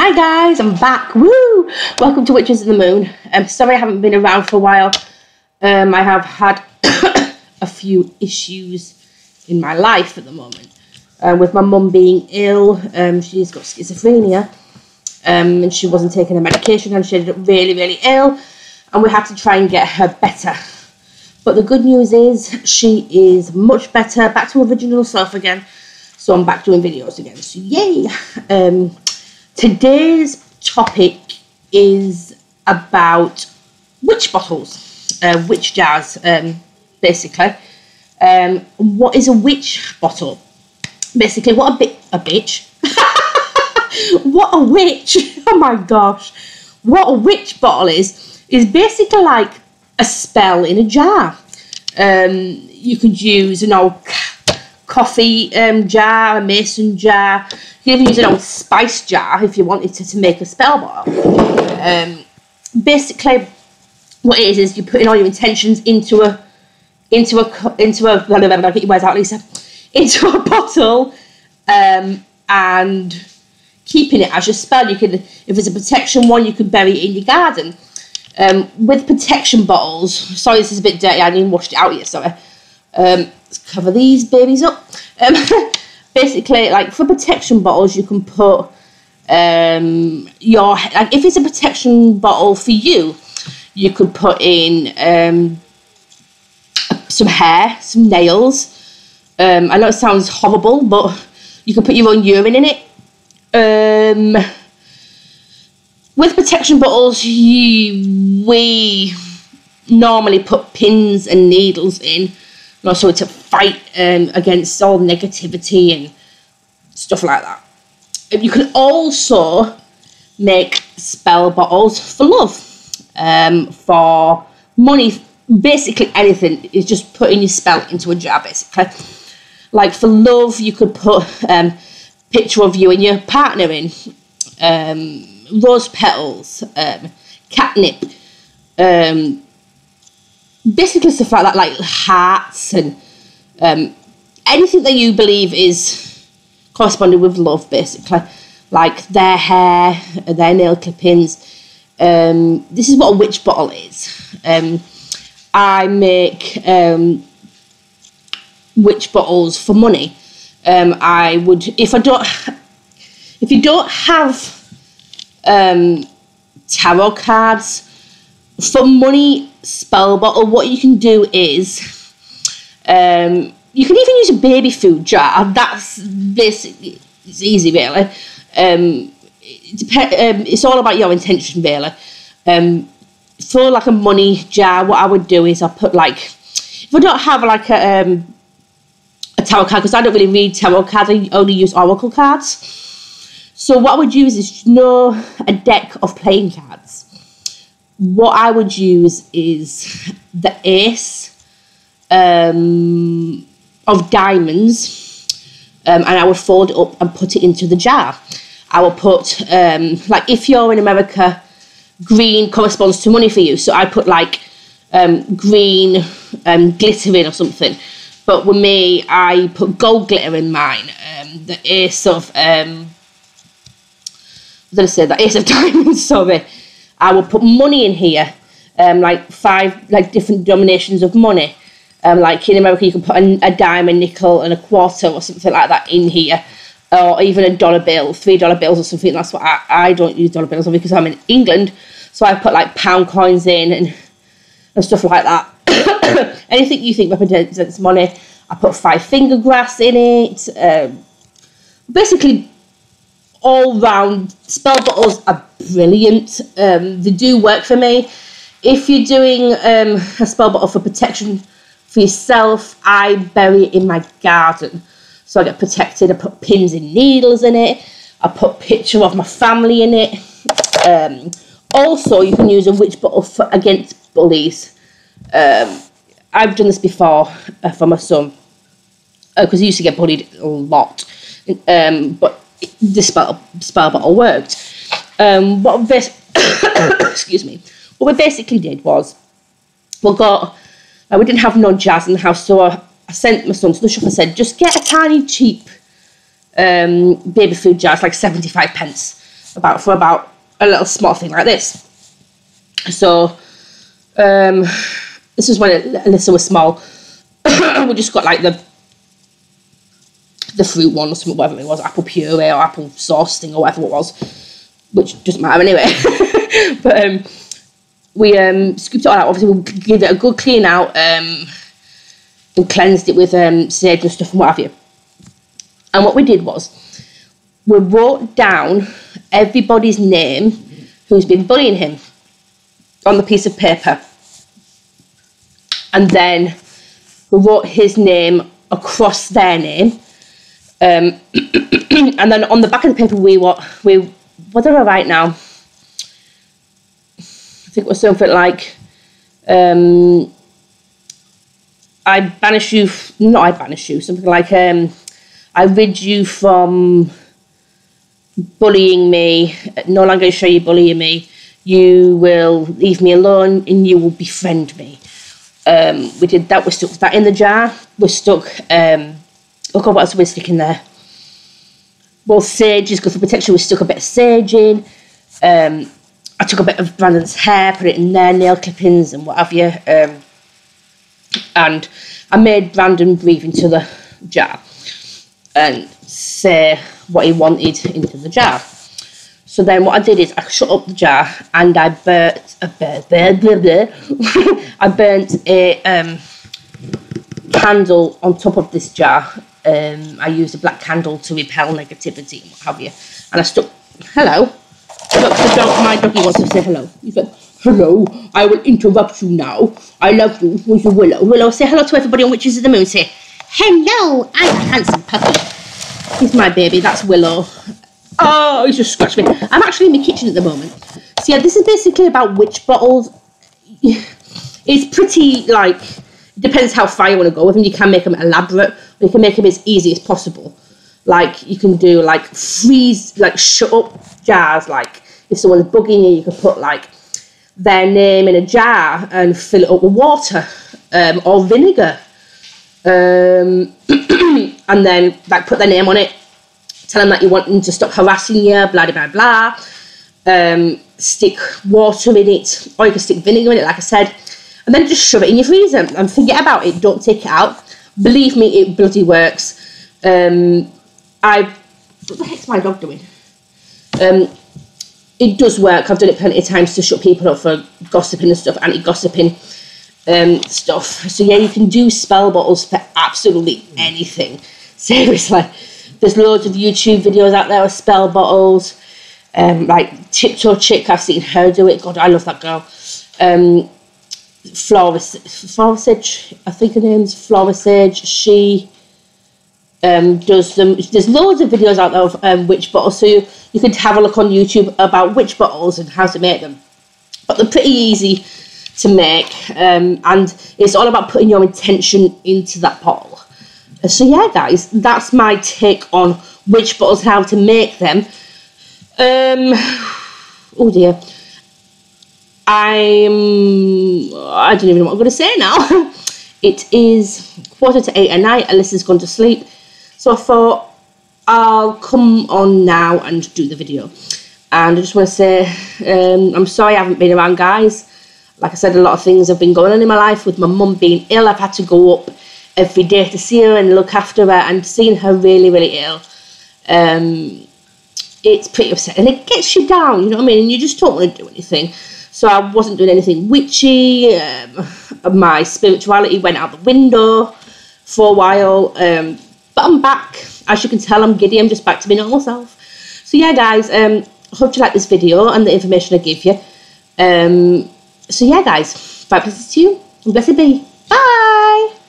Hi guys, I'm back. Woo! Welcome to Witches in the Moon. Sorry I haven't been around for a while. I have had a few issues in my life at the moment. With my mum being ill, she's got schizophrenia, and she wasn't taking her medication, and she ended up really, really ill, and we had to try and get her better. But the good news is she is much better, back to her original self again. So I'm back doing videos again. So yay! Today's topic is about witch bottles, witch jars, basically. What is a witch bottle? Basically, what a bitch. What a witch! Oh my gosh! What a witch bottle is basically like a spell in a jar. You could use an old coffee jar, a mason jar. You can even use an old spice jar if you wanted to make a spell bottle. Basically, what it is you put in all your intentions into a get your words out, Lisa, into a bottle, and keeping it as your spell. You can, if it's a protection one, you could bury it in your garden. With protection bottles, sorry this is a bit dirty, I didn't wash it out yet, sorry. Let's cover these babies up. Basically, like for protection bottles, you can put like if it's a protection bottle for you, you could put in some hair, some nails. I know it sounds horrible, but you can put your own urine in it. With protection bottles, we normally put pins and needles in, and also to fight against all negativity and stuff like that. You can also make spell bottles for love, for money, basically anything. It's just putting your spell into a jar, basically. Like for love, you could put a picture of you and your partner in, rose petals, catnip, basically stuff like that, like hearts and anything that you believe is corresponding with love, basically, like their hair, their nail clippings. This is what a witch bottle is. I make witch bottles for money. I would, if you don't have tarot cards for money spell bottle, what you can do is you can even use a baby food jar. That's basically, it's easy really. It's all about your intention really. For like a money jar, what I would do is I put like, if I don't have like a tarot card, because I don't really read tarot cards, I only use oracle cards. So what I would use is, a deck of playing cards. What I would use is the ace of diamonds, and I would fold it up and put it into the jar. I will put, like if you're in America, green corresponds to money for you. So I put like green glitter in or something. But with me, I put gold glitter in mine. The ace of, the ace of diamonds, sorry. I will put money in here, like 5 different denominations of money. Like in America, you can put a dime, a nickel, and a quarter or something like that in here. Or even a dollar bill, $3 bills or something. That's what I don't use dollar bills because I'm in England. So I put like pound coins in and stuff like that. Anything you think represents money. I put 5 finger grass in it. Basically, all round spell bottles are brilliant. They do work for me. If you're doing a spell bottle for protection for yourself, I bury it in my garden. So I get protected. I put pins and needles in it. I put a picture of my family in it. Also, you can use a witch bottle against bullies. I've done this before for my son, because he used to get bullied a lot. But the spell bottle worked. Excuse me. What we basically did was, we didn't have no jars in the house, so I sent my son to the shop and said, just get a tiny cheap baby food jar, it's like 75 pence. for about a little small thing like this. So this was when Alyssa was small. We just got like the fruit one or something, whatever it was, apple puree or apple sauce thing or whatever it was, which doesn't matter anyway. But we scooped it all out. Obviously, we gave it a good clean out and cleansed it with sage and stuff and what have you. And what we did was we wrote down everybody's name who's been bullying him on the piece of paper, and then we wrote his name across their name, and then on the back of the paper what did I write now? I think it was something like I banish you, something like I rid you from bullying me, no longer show you bullying me, you will leave me alone and you will befriend me. We did that, we stuck that in the jar, we stuck, oh God, what else did we stick in there? Well, sage is good for protection, we stuck a bit of sage in, I took a bit of Brandon's hair, put it in there, nail clippings and what have you, and I made Brandon breathe into the jar and say what he wanted into the jar. So then what I did is I shut up the jar and I burnt I burnt a candle on top of this jar. I used a black candle to repel negativity and what have you. And I stuck, hello. Look, my doggy wants to say hello. He's like, hello, I will interrupt you now. I love you. Where's your Willow? Willow, say hello to everybody on Witches of the Moon. Say, hello, I'm a handsome puppy. He's my baby, that's Willow. Oh, he's just scratched me. I'm actually in my kitchen at the moment. So yeah, this is basically about witch bottles. It's pretty, like, depends how far you want to go with them. You can make them elaborate, or you can make them as easy as possible. Like, you can do, like, freeze, like, shut up jars. Like, if someone's bugging you, you can put, like, their name in a jar and fill it up with water or vinegar. And then, like, put their name on it. Tell them that you want them to stop harassing you, blah, blah, blah, blah. Stick water in it, or you can stick vinegar in it, like I said. And then just shove it in your freezer and forget about it. Don't take it out. Believe me, it bloody works. What the heck's my dog doing? It does work. I've done it plenty of times to shut people up for gossiping and stuff, anti-gossiping stuff. So yeah, you can do spell bottles for absolutely anything. Seriously. There's loads of YouTube videos out there of spell bottles. Like Tiptoe Chick, I've seen her do it. God, I love that girl. Flora Sage, I think her name's Flora Sage. She does them. There's loads of videos out there of witch bottles, so you could have a look on YouTube about witch bottles and how to make them. But they're pretty easy to make, and it's all about putting your intention into that bottle. So yeah, guys, that's my take on witch bottles, how to make them. Oh dear. I don't even know what I'm going to say now. It is 7:45 at night. Alyssa's gone to sleep. So I thought I'll come on now and do the video. And I just want to say I'm sorry I haven't been around, guys. Like I said, a lot of things have been going on in my life. With my mum being ill, I've had to go up every day to see her and look after her, and seeing her really, really ill, it's pretty upsetting. It gets you down, you know what I mean? And you just don't want to do anything. So I wasn't doing anything witchy. My spirituality went out the window for a while. But I'm back. As you can tell, I'm giddy. I'm just back to my normal self. So yeah, guys, I hope you like this video and the information I give you. So yeah, guys, 5 blessings to you, and blessed be. Bye!